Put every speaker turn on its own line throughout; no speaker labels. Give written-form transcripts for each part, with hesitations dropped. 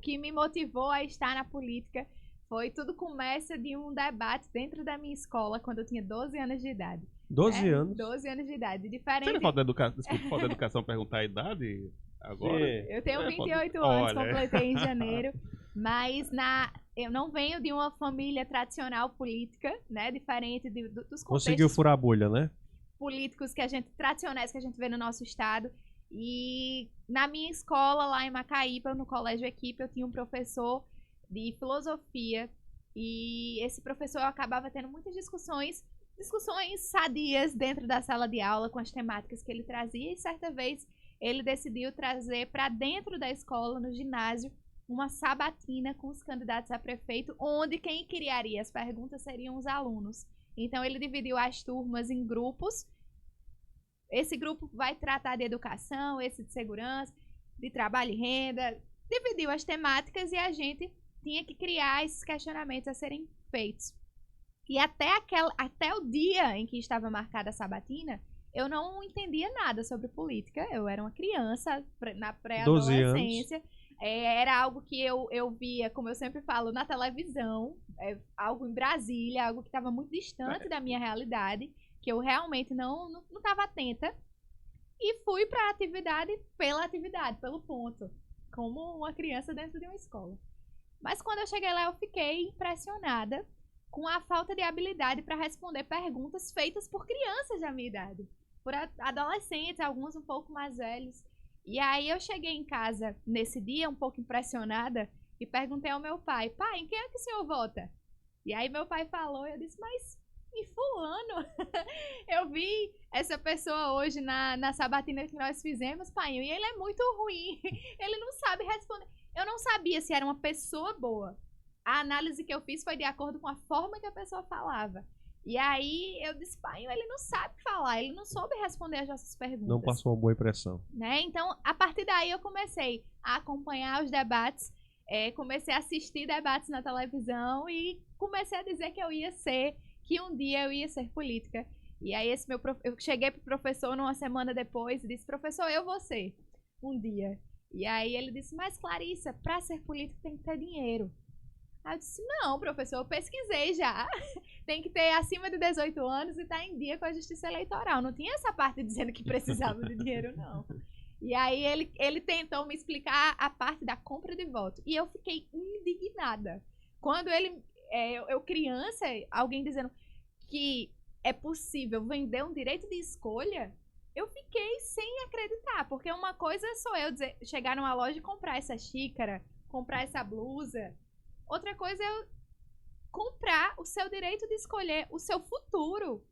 que me motivou a estar na política tudo começa de um debate dentro da minha escola, quando eu tinha 12 anos de idade.
12 anos?
12 anos de idade.
Seria
Diferente.
desculpa, falta de educação perguntar a idade agora?
Eu tenho 28
Olha.
anos, completei em janeiro. Mas eu não venho de uma família tradicional política, né? Diferente dos contextos
Conseguiu furar a bolha, né?
políticos tradicionais que a gente vê no nosso estado. E na minha escola, lá em Macaíba, no Colégio Equipe, eu tinha um professor de filosofia. E esse professor acabava tendo muitas discussões sadias dentro da sala de aula com as temáticas que ele trazia. E certa vez ele decidiu trazer para dentro da escola, no ginásio, uma sabatina com os candidatos a prefeito, onde quem criaria as perguntas seriam os alunos. Então ele dividiu as turmas em grupos. Esse grupo vai tratar de educação, esse de segurança, de trabalho e renda. Dividiu as temáticas e a gente tinha que criar esses questionamentos a serem feitos. E até o dia em que estava marcada a sabatina, eu não entendia nada sobre política. Eu era uma criança na pré-adolescência. Era algo que eu via, como eu sempre falo, na televisão. Algo em Brasília, algo que estava muito distante da minha realidade, que eu realmente não estava atenta. E fui para a atividade, pelo ponto, como uma criança dentro de uma escola. Mas quando eu cheguei lá, eu fiquei impressionada com a falta de habilidade para responder perguntas feitas por crianças da minha idade, por adolescentes, alguns um pouco mais velhos. E aí eu cheguei em casa nesse dia, um pouco impressionada, e perguntei ao meu pai: pai, em quem é que o senhor vota? E aí meu pai falou, e eu disse: mas em fulano. Eu vi essa pessoa hoje na sabatina que nós fizemos, pai, e ele é muito ruim, ele não sabe responder. Eu não sabia se era uma pessoa boa. A análise que eu fiz foi de acordo com a forma que a pessoa falava. E aí eu disse: pai, ele não sabe falar, ele não soube responder as nossas perguntas.
Não passou uma boa impressão.
Né? Então, a partir daí eu comecei a acompanhar os debates, comecei a assistir debates na televisão e comecei a dizer que um dia eu ia ser política. E aí eu cheguei pro professor uma semana depois e disse: professor, eu vou ser um dia. E aí ele disse: mas Clarissa, para ser político tem que ter dinheiro. Aí eu disse: não, professor, eu pesquisei já. Tem que ter acima de 18 anos e estar em dia com a justiça eleitoral. Não tinha essa parte dizendo que precisava de dinheiro, não. E aí ele tentou me explicar a parte da compra de voto. E eu fiquei indignada. Quando eu criança, alguém dizendo que é possível vender um direito de escolha, eu fiquei sem acreditar. Porque uma coisa sou eu chegar numa loja e comprar essa xícara, comprar essa blusa. Outra coisa é eu comprar o seu direito de escolher o seu futuro,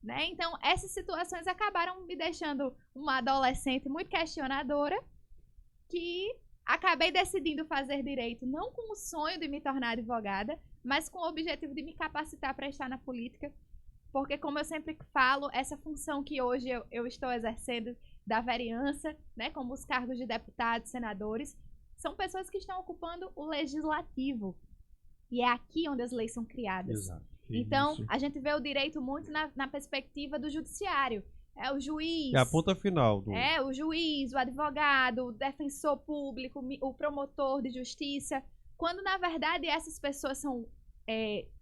né? Então, essas situações acabaram me deixando uma adolescente muito questionadora, que acabei decidindo fazer direito não com o sonho de me tornar advogada, mas com o objetivo de me capacitar para estar na política. Porque, como eu sempre falo, essa função que hoje eu estou exercendo da vereança, né, como os cargos de deputados, senadores, são pessoas que estão ocupando o legislativo. E é aqui onde as leis são criadas.
Exato.
Então, a gente vê o direito muito na perspectiva do judiciário. É o juiz.
É a ponta final.
O juiz, o advogado, o defensor público, o promotor de justiça. Quando, na verdade, essas pessoas são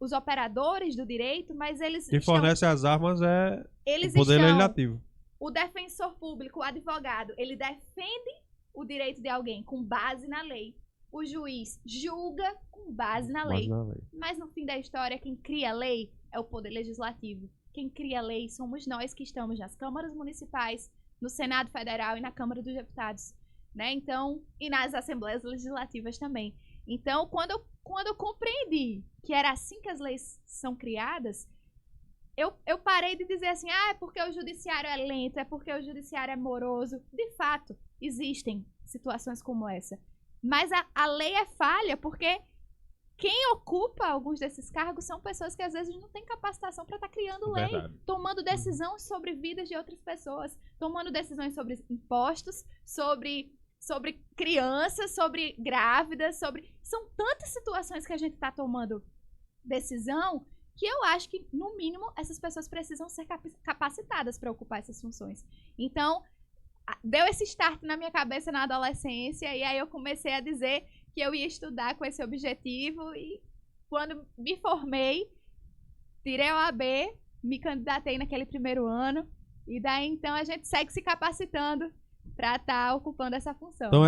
os operadores do direito, mas eles
Quem fornece as armas é o poder legislativo.
O defensor público, o advogado, ele defende o direito de alguém com base na lei. O juiz julga com base na lei. Mas no fim da história, quem cria a lei é o poder legislativo. Quem cria a lei somos nós que estamos nas câmaras municipais, no Senado Federal e na Câmara dos Deputados, né? Então, e nas assembleias legislativas também. Então, quando eu compreendi que era assim que as leis são criadas, eu parei de dizer assim: é porque o judiciário é lento, é porque o judiciário é moroso. De fato, existem situações como essa. Mas a lei é falha porque quem ocupa alguns desses cargos são pessoas que às vezes não têm capacitação para estar criando lei, tomando decisões sobre vidas de outras pessoas, tomando decisões sobre impostos, sobre crianças, sobre grávidas, são tantas situações que a gente está tomando decisão que eu acho que, no mínimo, essas pessoas precisam ser capacitadas para ocupar essas funções. Então, deu esse start na minha cabeça na adolescência, e aí eu comecei a dizer que eu ia estudar com esse objetivo e quando me formei, tirei a OAB, me candidatei naquele primeiro ano e daí então a gente segue se capacitando para estar ocupando essa função.
Então